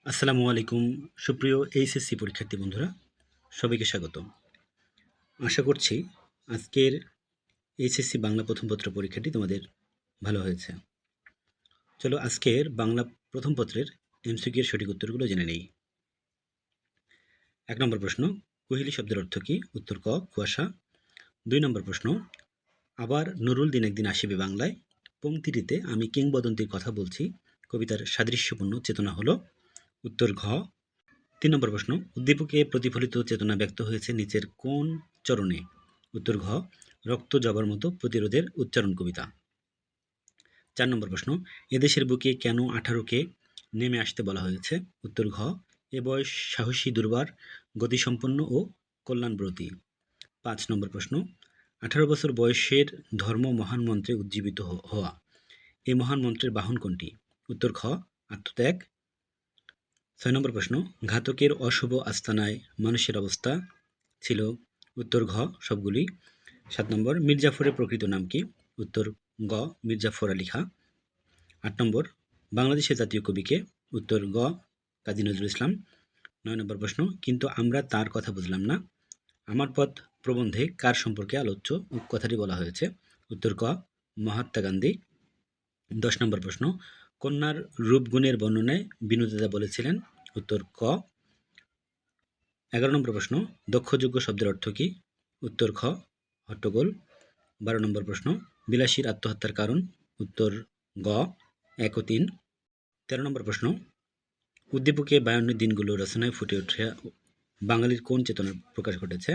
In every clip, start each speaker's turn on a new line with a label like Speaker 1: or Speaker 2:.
Speaker 1: আসসালামু আলাইকুম সুপ্রিয় এইচএসসি পরীক্ষার্থী বন্ধুরা, সবাইকে স্বাগত। আশা করছি আজকের এইচএসসি বাংলা প্রথম পত্র পরীক্ষাটি তোমাদের ভালো হয়েছে। চলো আজকের বাংলা প্রথম পত্রের এমসিকিউ এর সঠিক উত্তরগুলো জেনে নেই। ১ নম্বর প্রশ্ন, কোহেলি শব্দের অর্থ কী? উত্তর ক, কুয়াশা। ২ নম্বর প্রশ্ন, আবার নুরুল দিন একদিন আসিবে বাংলায়, পংক্তিটিতে আমি কিংবদন্তির কথা বলছি, কবিতার সাদৃশ্যপূর্ণ চেতনা হলো। উত্তর ঘ। ৩ নম্বর প্রশ্ন, উদ্দীপকে প্রতিফলিত চেতনা ব্যক্ত হয়েছে নিচের কোন চরণে? উত্তর ঘ, রক্ত জবার মতো প্রতিরোধের উচ্চারণ কবিতা। ৪ নম্বর প্রশ্ন, এদেশের বুকে কেন ১৮কে নেমে আসতে বলা হয়েছে? উত্তর ঘ, এ বয়স সাহসী দুর্বার, গতিসম্পন্ন ও কল্যাণব্রতী। ৫ নম্বর প্রশ্ন, ১৮ বছর বয়সের ধর্ম মহান মন্ত্রে উজ্জীবিত হওয়া, এই মহান মন্ত্রের বাহন কোনটি? উত্তর খ, আত্মত্যাগ। ৬ নম্বর প্রশ্ন, ঘাতকের অশুভ আস্তানায় মানুষের অবস্থা ছিল। উত্তর ঘ, সবগুলি। ৭ নম্বর, মীর জাফরের প্রকৃত নাম কি? উত্তর গ, মীর জাফর আলী খাঁ। ৮ নম্বর, বাংলাদেশের জাতীয় কবি কে? উত্তর গ, কাজী নজরুল ইসলাম। ৯ নম্বর প্রশ্ন, কিন্তু আমরা তার কথা বুঝলাম না, আমার পথ প্রবন্ধে কার সম্পর্কে আলোচ্য কথাটি বলা হয়েছে? উত্তর ক, মহাত্মা গান্ধী। ১০ নম্বর প্রশ্ন, কন্যার রূপগুণের বর্ণনায় বিনোদিতা বলেছিলেন? উত্তর ক। ১১ নম্বর প্রশ্ন, দক্ষযোগ্য শব্দের অর্থ কী? উত্তর খ, হট্টগোল। ১২ নম্বর প্রশ্ন, বিলাসীর আত্মহত্যার কারণ? উত্তর গ, ১ ও ৩। ১৩ নম্বর প্রশ্ন, উদ্দীপকে ৫২ দিনগুলো রচনায় ফুটে ওঠে বাঙালির কোন চেতনার প্রকাশ ঘটেছে?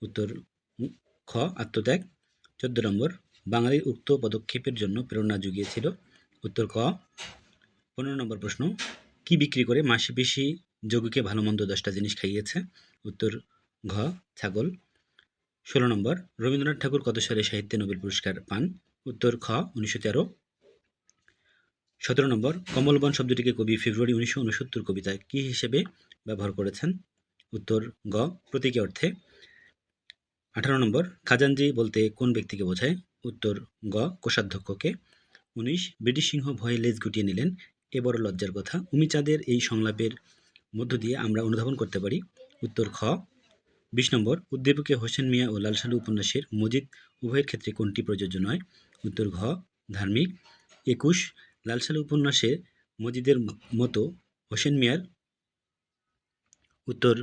Speaker 1: উত্তর খ, আত্মত্যাগ। ১৪ নম্বর, বাঙালির উক্ত পদক্ষেপের জন্য প্রেরণা জুগিয়েছিল? উত্তর ক। ১৫ নম্বর প্রশ্ন, কি বিক্রি করে মাসি-পিসি যোগীকে ভালো মন্দ ১০টা জিনিস খাইয়েছে? উত্তর ঘ, ছাগল। ১৬ নম্বর, রবীন্দ্রনাথ ঠাকুর কত সালে সাহিত্যে নোবেল পুরস্কার পান? উত্তর খ, ১৯১৩। ১৭ নম্বর, কমলবন শব্দটিকে কবি ফেব্রুয়ারি ১৯৬৯ কবিতায় কি হিসেবে ব্যবহার করেছেন? উত্তর গ, প্রতীকী অর্থে। ১৮ নম্বর, খাজাঞ্জি বলতে কোন ব্যক্তিকে বোঝায়? উত্তর গ, কোষাধ্যক্ষকে। ১৯, ব্রিটিশ সিংহ ভয়ে লেজ গুটিয়ে নিলেন, এ বড় লজ্জার কথা, উমিচাঁদের এই সংলাপের মধ্য দিয়ে আমরা অনুধাবন করতে পারি? উত্তর খ। ২০ নম্বর, উদ্দীপকে হোসেন মিয়া ও লাল সালু উপন্যাসের মজিদ উভয়ের ক্ষেত্রে কোনটি প্রযোজ্য নয়? উত্তর ঘ, ধার্মিক। ২১, লাল সালু উপন্যাসে মজিদের মতো হোসেন মিয়ার? উত্তর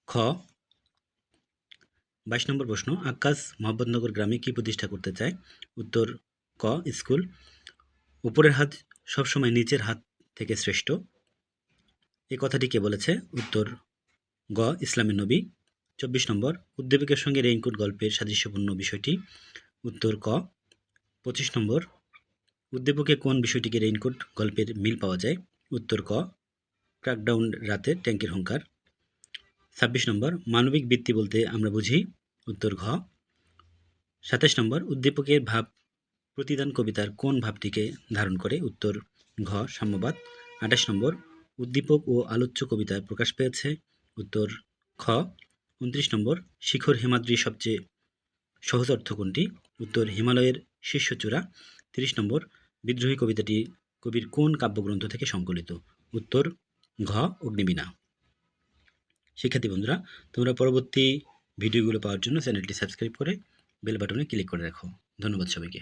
Speaker 1: খ। ২২ নম্বর প্রশ্ন, আক্কাস মোহাম্মদনগর গ্রামে কি প্রতিষ্ঠা করতে চায়? উত্তর ক, স্কুল। উপরের হাত সবসময় নিচের হাত থেকে শ্রেষ্ঠ, এই কথাটি কে বলেছে? উত্তর গ, ইসলামের নবী। ২৪ নম্বর, উদ্দীপকের সঙ্গে রেইনকোট গল্পের সাদৃশ্যপূর্ণ বিষয়টি? উত্তর ক। ২৫ নম্বর, উদ্দীপকে কোন বিষয়টিকে রেইনকোট গল্পের মিল পাওয়া যায়? উত্তর ক, ক্র্যাকডাউন রাতে ট্যাঙ্কের হুঙ্কার। ২৬ নম্বর, মানবিক বৃত্তি বলতে আমরা বুঝি? উত্তর ঘ। ২৭ নম্বর, উদ্দীপকের ভাব প্রতিদান কবিতার কোন ভাবটিকে ধারণ করে? উত্তর ঘ, সাম্যবাদ। ২৮ নম্বর, উদ্দীপক ও আলোচ্য কবিতায় প্রকাশ পেয়েছে? উত্তর খ। ২৯ নম্বর, শিখর হিমাদ্রি সবচেয়ে সহজ অর্থ কোনটি? উত্তর হিমালয়ের শীর্ষচূড়া। ৩০ নম্বর, বিদ্রোহী কবিতাটি কবির কোন কাব্যগ্রন্থ থেকে সংকলিত? উত্তর ঘ, অগ্নিবীণা। শিক্ষার্থী বন্ধুরা, তোমরা পরবর্তী ভিডিওগুলো পাওয়ার জন্য চ্যানেলটি সাবস্ক্রাইব করে বেল বাটনে ক্লিক করে রাখো। ধন্যবাদ সবাইকে।